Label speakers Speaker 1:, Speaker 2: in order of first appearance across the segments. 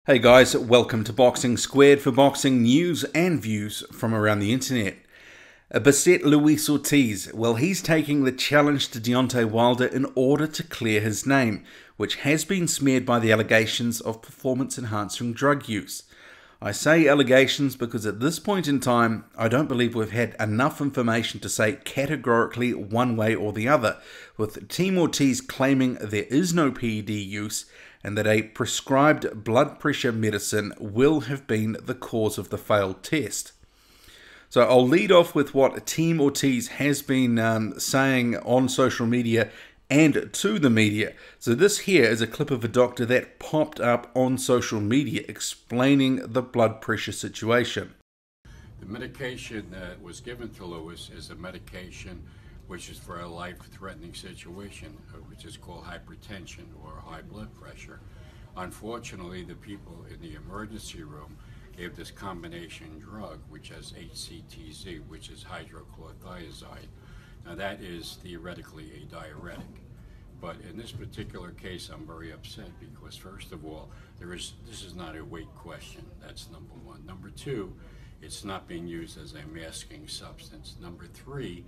Speaker 1: Hey guys, welcome to Boxing Squared for boxing news and views from around the internet. Beset Luis Ortiz, well, he's taking the challenge to Deontay Wilder in order to clear his name, which has been smeared by the allegations of performance-enhancing drug use. I say allegations because at this point in time, I don't believe we've had enough information to say categorically one way or the other, with Team Ortiz claiming there is no PED use and that a prescribed blood pressure medicine will have been the cause of the failed test. So I'll lead off with what Team Ortiz has been saying on social media and to the media. So this here is a clip of a doctor that popped up on social media explaining the blood pressure situation.
Speaker 2: The medication that was given to Lewis is a medication which is for a life-threatening situation, which is called hypertension or high blood pressure. Unfortunately, the people in the emergency room gave this combination drug, which has HCTZ, which is hydrochlorothiazide. Now that is theoretically a diuretic. But in this particular case, I'm very upset because, first of all, this is not a weight question. That's number one. Number two, it's not being used as a masking substance. Number three,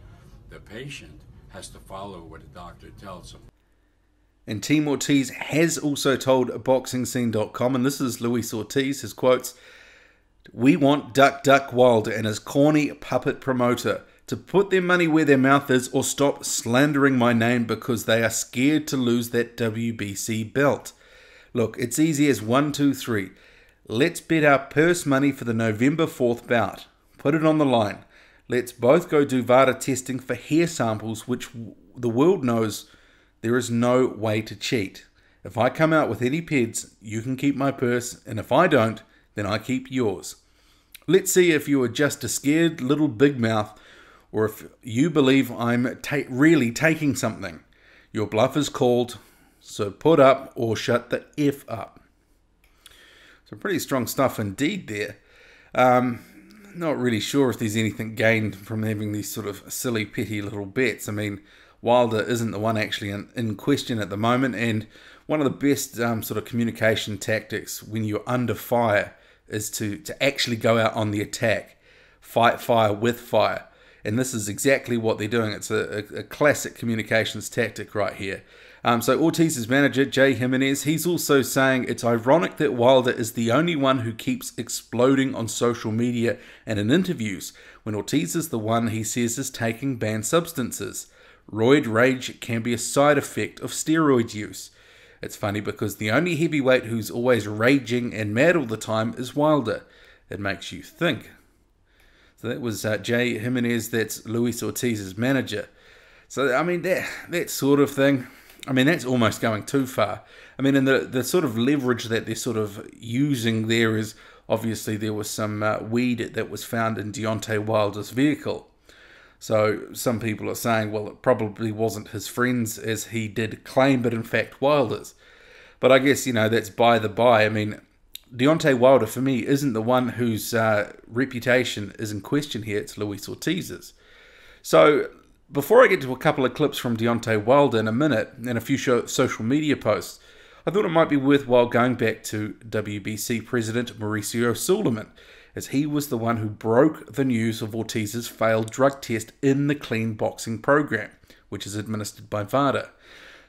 Speaker 2: the patient has to follow what a doctor tells him.
Speaker 1: And Team Ortiz has also told BoxingScene.com, and this is Luis Ortiz, his quotes, "We want Duck Wilder and his corny puppet promoter to put their money where their mouth is or stop slandering my name because they are scared to lose that WBC belt. Look, it's easy as 1, 2, 3. Let's bet our purse money for the November 4th bout. Put it on the line. Let's both go do VADA testing for hair samples, which the world knows there is no way to cheat. If I come out with any PEDs, you can keep my purse, and if I don't, then I keep yours. Let's see if you are just a scared little big mouth, or if you believe I'm really taking something. Your bluff is called, so put up or shut the F up." So pretty strong stuff indeed there. Not really sure if there's anything gained from having these sort of silly, petty little bets. I mean, Wilder isn't the one actually in question at the moment, and one of the best sort of communication tactics when you're under fire is to actually go out on the attack, fight fire with fire. And this is exactly what they're doing. It's a classic communications tactic right here. So Ortiz's manager, Jay Jimenez, he's also saying it's ironic that Wilder is the only one who keeps exploding on social media and in interviews, when Ortiz is the one he says is taking banned substances. Roid rage can be a side effect of steroid use. It's funny because the only heavyweight who's always raging and mad all the time is Wilder. It makes you think. So that was Jay Jimenez, that's Luis Ortiz's manager. So, I mean, that sort of thing, I mean, that's almost going too far. I mean, and the sort of leverage that they're sort of using there is, obviously there was some weed that was found in Deontay Wilder's vehicle. So some people are saying, well, it probably wasn't his friend's as he did claim, but in fact Wilder's. But I guess, you know, that's by the by. I mean, Deontay Wilder, for me, isn't the one whose reputation is in question here. It's Luis Ortiz's. So before I get to a couple of clips from Deontay Wilder in a minute and a few social media posts, I thought it might be worthwhile going back to WBC President Mauricio Suleiman, as he was the one who broke the news of Ortiz's failed drug test in the clean boxing program, which is administered by VADA.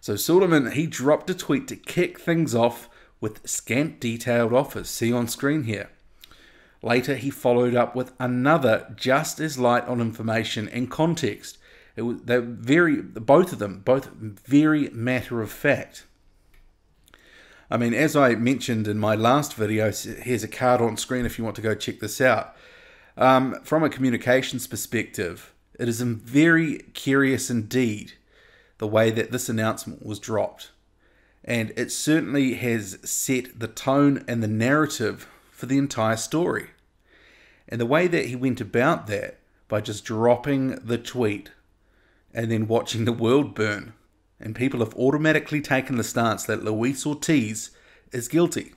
Speaker 1: So Suleiman, he dropped a tweet to kick things off with scant detailed offers, see on screen here. Later, he followed up with another just as light on information and context. Both of them very matter of fact. I mean, as I mentioned in my last video, here's a card on screen if you want to go check this out. From a communications perspective, it is very curious indeed the way that this announcement was dropped. And it certainly has set the tone and the narrative for the entire story. And the way that he went about that, by just dropping the tweet and then watching the world burn, and people have automatically taken the stance that Luis Ortiz is guilty.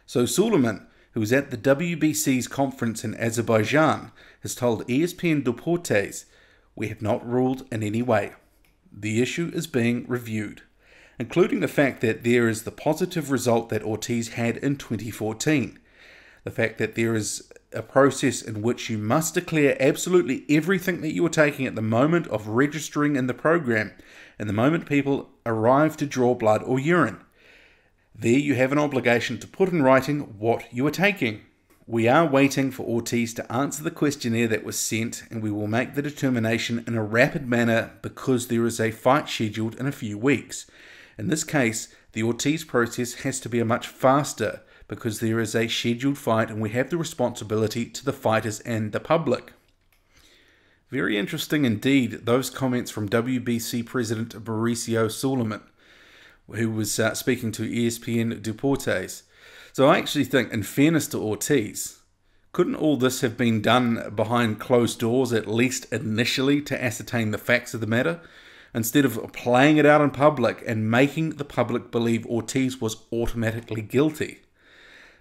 Speaker 1: So Suleiman, who was at the WBC's conference in Azerbaijan, has told ESPN Deportes, "We have not ruled in any way. The issue is being reviewed. including the fact that there is the positive result that Ortiz had in 2014. The fact that there is a process in which you must declare absolutely everything that you are taking at the moment of registering in the program and the moment people arrive to draw blood or urine. There you have an obligation to put in writing what you are taking. We are waiting for Ortiz to answer the questionnaire that was sent, and we will make the determination in a rapid manner because there is a fight scheduled in a few weeks. In this case, the Ortiz process has to be much faster because there is a scheduled fight and we have the responsibility to the fighters and the public. Very interesting indeed, those comments from WBC President Mauricio Suleiman, who was speaking to ESPN Deportes. So I actually think, in fairness to Ortiz, couldn't all this have been done behind closed doors, at least initially, to ascertain the facts of the matter, instead of playing it out in public and making the public believe Ortiz was automatically guilty?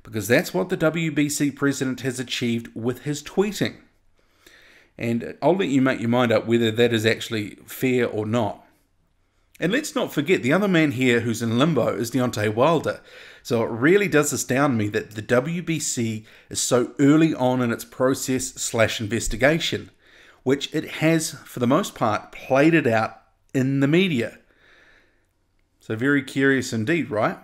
Speaker 1: Because that's what the WBC president has achieved with his tweeting. And I'll let you make your mind up whether that is actually fair or not. And let's not forget, the other man here who's in limbo is Deontay Wilder. So it really does astound me that the WBC is so early on in its process/investigation, which it has, for the most part, played it out in the media. So very curious indeed, right?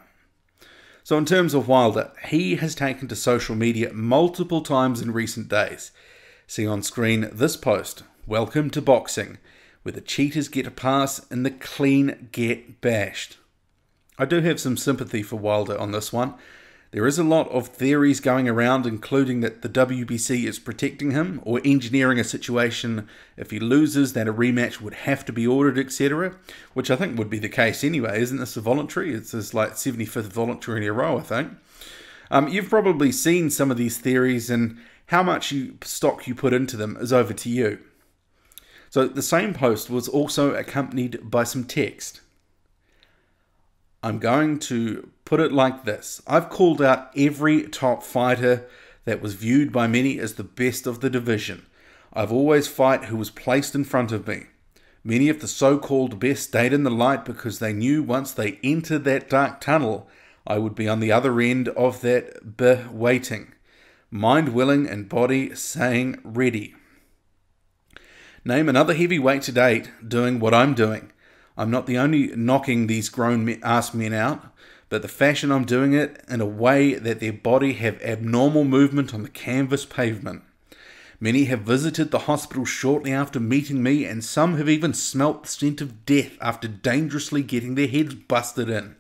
Speaker 1: So in terms of Wilder, he has taken to social media multiple times in recent days. See on screen this post, "Welcome to boxing, where the cheaters get a pass and the clean get bashed." I do have some sympathy for Wilder on this one. There is a lot of theories going around, including that the WBC is protecting him or engineering a situation if he loses that a rematch would have to be ordered, etc., which I think would be the case anyway. Isn't this a voluntary? It's his like 75th voluntary in a row, I think. You've probably seen some of these theories, and how much stock you put into them is over to you. So the same post was also accompanied by some text. I'm going to put it like this. I've called out every top fighter that was viewed by many as the best of the division. I've always fight who was placed in front of me. Many of the so-called best stayed in the light because they knew once they entered that dark tunnel, I would be on the other end of that waiting. Mind willing and body saying ready. Name another heavyweight to date doing what I'm doing. I'm not the only knocking these grown-ass men out, but the fashion I'm doing it in a way that their body have abnormal movement on the canvas pavement. Many have visited the hospital shortly after meeting me, and some have even smelt the scent of death after dangerously getting their heads busted in.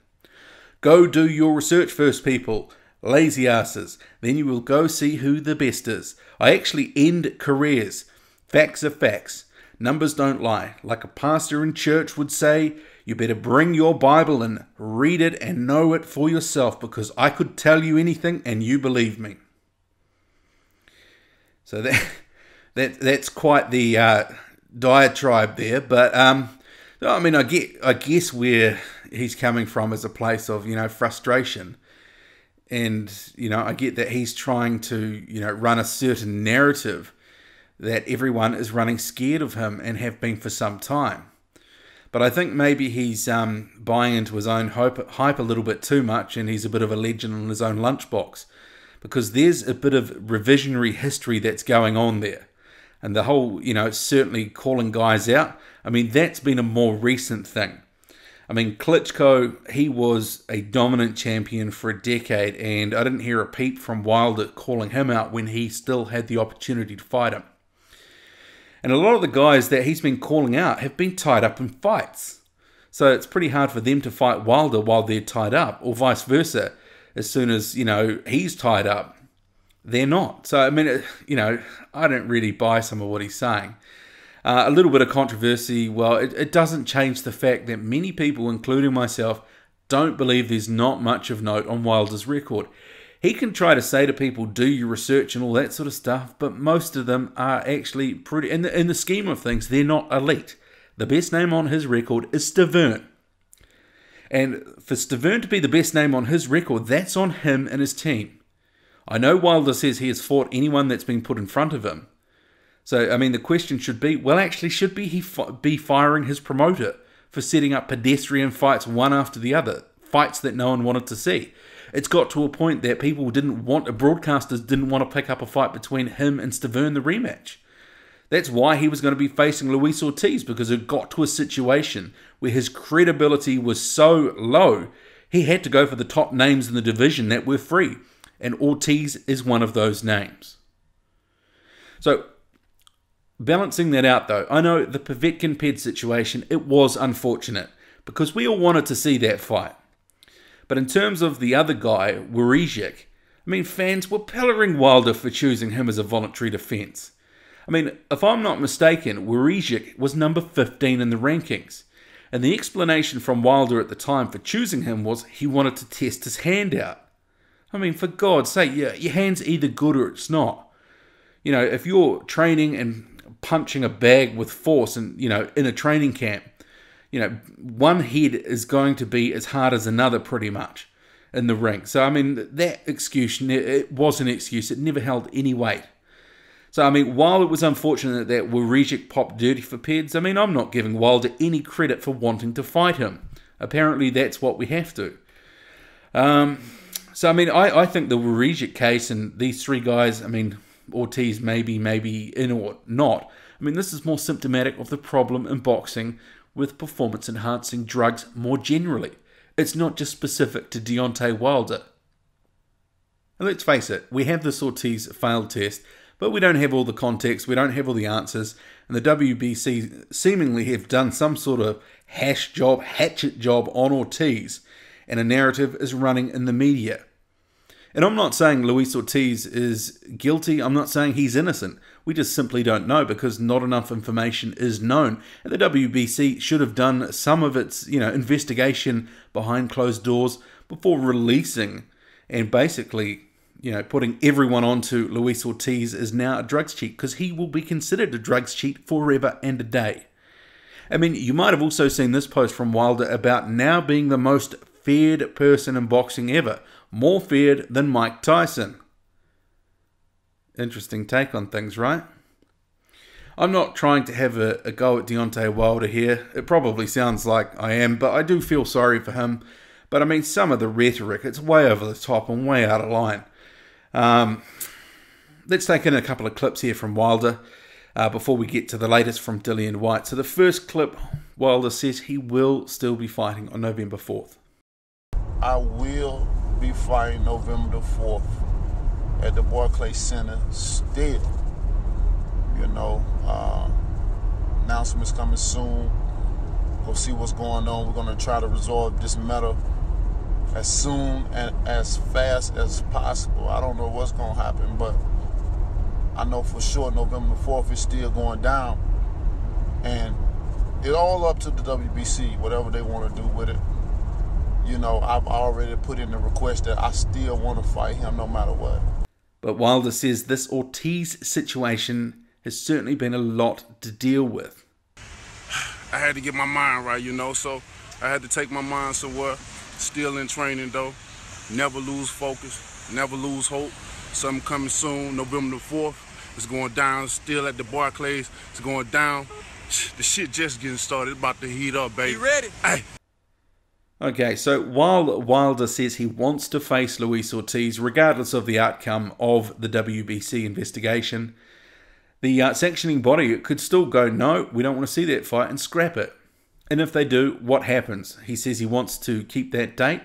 Speaker 1: Go do your research first, people. Lazy asses. Then you will go see who the best is. I actually end careers. Facts are facts. Numbers don't lie. Like a pastor in church would say, you better bring your Bible and read it and know it for yourself, because I could tell you anything and you believe me. So that's quite the diatribe there. But I mean, I guess where he's coming from is a place of, frustration. And, I get that he's trying to, run a certain narrative that everyone is running scared of him and have been for some time. But I think maybe he's buying into his own hype a little bit too much, and he's a bit of a legend in his own lunchbox, because there's a bit of revisionary history that's going on there. And the whole, certainly calling guys out, I mean, that's been a more recent thing. I mean, Klitschko, he was a dominant champion for a decade, and I didn't hear a peep from Wilder calling him out when he still had the opportunity to fight him. And a lot of the guys that he's been calling out have been tied up in fights. So it's pretty hard for them to fight Wilder while they're tied up, or vice versa. As soon as, he's tied up, they're not. So, I mean, I don't really buy some of what he's saying. A little bit of controversy, well, it doesn't change the fact that many people, including myself, don't believe there's not much of note on Wilder's record. He can try to say to people, do your research and all that sort of stuff, but most of them are actually pretty, in the scheme of things, they're not elite. The best name on his record is Stavern. And for Stavern to be the best name on his record, that's on him and his team. I know Wilder says he has fought anyone that's been put in front of him. So, I mean, the question should be, well, actually, should he be firing his promoter for setting up pedestrian fights one after the other, fights that no one wanted to see. It's got to a point that broadcasters didn't want to pick up a fight between him and Stiverne, the rematch. That's why he was going to be facing Luis Ortiz, because it got to a situation where his credibility was so low, he had to go for the top names in the division that were free, and Ortiz is one of those names. So, balancing that out though, I know the Povetkin-Ped situation, it was unfortunate, because we all wanted to see that fight. But in terms of the other guy, Wawrzyk, I mean, fans were pillaring Wilder for choosing him as a voluntary defence. I mean, if I'm not mistaken, Wawrzyk was number 15 in the rankings. And the explanation from Wilder at the time for choosing him was he wanted to test his hand out. I mean, for God's sake, your hand's either good or it's not. You know, if you're training and punching a bag with force and, you know, in a training camp, you know, one head is going to be as hard as another pretty much in the ring. So, I mean, that excuse, it was an excuse. It never held any weight. So, I mean, while it was unfortunate that Wawrzyk popped dirty for Peds, I mean, I'm not giving Wilder any credit for wanting to fight him. Apparently, that's what we have to. So, I mean, I think the Wawrzyk case and these three guys, I mean, Ortiz maybe in or not, I mean, this is more symptomatic of the problem in boxing with performance-enhancing drugs more generally. It's not just specific to Deontay Wilder. And let's face it, we have this Ortiz failed test, but we don't have all the context, we don't have all the answers, and the WBC seemingly have done some sort of hatchet job on Ortiz, and a narrative is running in the media. And I'm not saying Luis Ortiz is guilty, I'm not saying he's innocent. We just simply don't know because not enough information is known. And the WBC should have done some of its, investigation behind closed doors before releasing and basically, putting everyone onto Luis Ortiz as now a drugs cheat, because he will be considered a drugs cheat forever and a day. I mean, you might have also seen this post from Wilder about now being the most feared person in boxing ever. More feared than Mike Tyson. Interesting take on things, right? I'm not trying to have a go at Deontay Wilder here. It probably sounds like I am, but I do feel sorry for him. But I mean, some of the rhetoric, it's way over the top and way out of line. Let's take in a couple of clips here from Wilder before we get to the latest from Dillian Whyte. So the first clip, Wilder says he will still be fighting on November 4th.
Speaker 3: I will be fighting November the 4th at the Barclays Center still. Announcements coming soon. We'll see what's going on. We're going to try to resolve this matter as soon and as fast as possible. I don't know what's going to happen, but I know for sure November 4th is still going down. And it's all up to the WBC, whatever they want to do with it. I've already put in the request that I still want to fight him no matter what.
Speaker 1: But Wilder says this Ortiz situation has certainly been a lot to deal with.
Speaker 4: I had to get my mind right, so I had to take my mind somewhere. Still in training, though. Never lose focus, never lose hope. Something coming soon, November the 4th. It's going down, still at the Barclays. It's going down. The shit just getting started. It's about to heat up, baby.
Speaker 5: You ready?
Speaker 4: Hey.
Speaker 1: Okay, so while Wilder says he wants to face Luis Ortiz, regardless of the outcome of the WBC investigation, the sanctioning body could still go, no, we don't want to see that fight, and scrap it. And if they do, what happens? He says he wants to keep that date.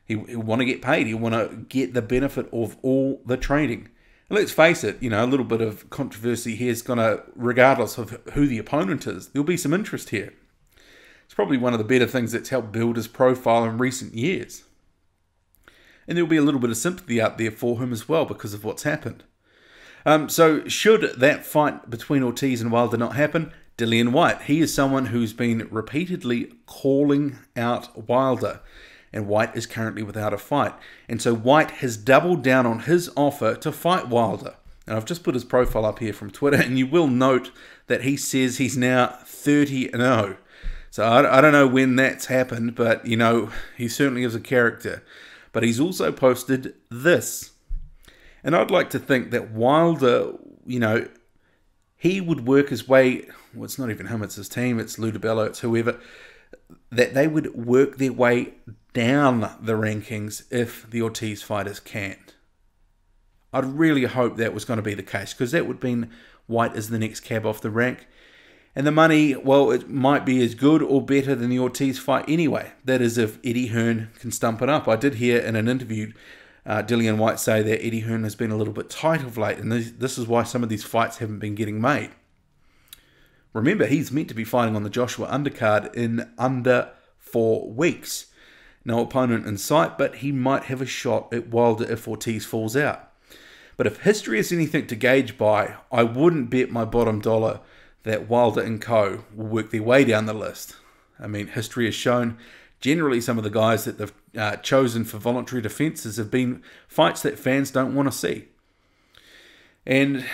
Speaker 1: He'll want to get paid. He'll want to get the benefit of all the training. And let's face it, a little bit of controversy here is going to, regardless of who the opponent is, there'll be some interest here. It's probably one of the better things that's helped build his profile in recent years. And there'll be a little bit of sympathy out there for him as well because of what's happened. So should that fight between Ortiz and Wilder not happen, Dillian Whyte, he is someone who's been repeatedly calling out Wilder. And Whyte is currently without a fight. And so Whyte has doubled down on his offer to fight Wilder. And I've just put his profile up here from Twitter, and you will note that he says he's now 30-0. So I don't know when that's happened, but, he certainly is a character. But he's also posted this. And I'd like to think that Wilder, he would work his way, well, it's not even him, it's his team, it's Lou DiBello, it's whoever. that they would work their way down the rankings if the Ortiz fighters can't. I'd really hope that was going to be the case, because that would mean White is the next cab off the rank. And the money, well, it might be as good or better than the Ortiz fight anyway. That is, if Eddie Hearn can stump it up. I did hear in an interview Dillian White say that Eddie Hearn has been a little bit tight of late, and this is why some of these fights haven't been getting made. Remember, he's meant to be fighting on the Joshua undercard in under 4 weeks. No opponent in sight, but he might have a shot at Wilder if Ortiz falls out. But if history is anything to gauge by, I wouldn't bet my bottom dollar that Wilder and co will work their way down the list. I mean, history has shown generally some of the guys that they've chosen for voluntary defences have been fights that fans don't want to see. And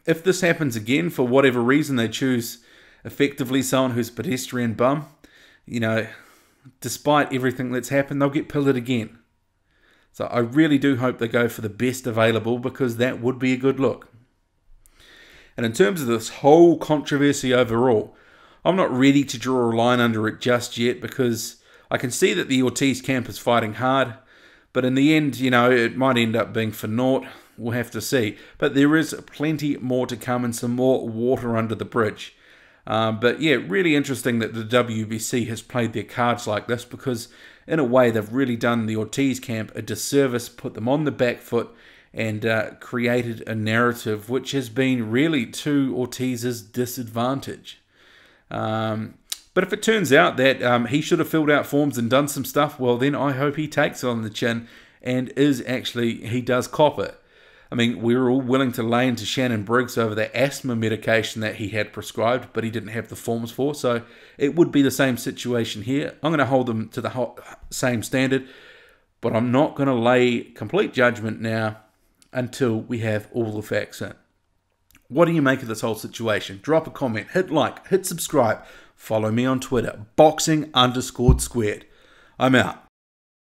Speaker 1: if this happens again, for whatever reason they choose effectively someone who's pedestrian bum, you know, despite everything that's happened, they'll get pillared again. So I really do hope they go for the best available, because that would be a good look. And in terms of this whole controversy overall, I'm not ready to draw a line under it just yet, because I can see that the Ortiz camp is fighting hard, but in the end, you know, it might end up being for naught. We'll have to see. But there is plenty more to come and some more water under the bridge. But yeah, really interesting that the WBC has played their cards like this, because in a way they've really done the Ortiz camp a disservice, put them on the back foot, and created a narrative which has been really to Ortiz's disadvantage. But if it turns out that he should have filled out forms and done some stuff, well then I hope he takes it on the chin and he does cop it. I mean, we were all willing to lay into Shannon Briggs over the asthma medication that he had prescribed, but he didn't have the forms for, so it would be the same situation here. I'm going to hold them to the same standard, but I'm not going to lay complete judgment now until we have all the facts in. What do you make of this whole situation? Drop a comment, hit like, hit subscribe, follow me on Twitter, boxing_squared. I'm out.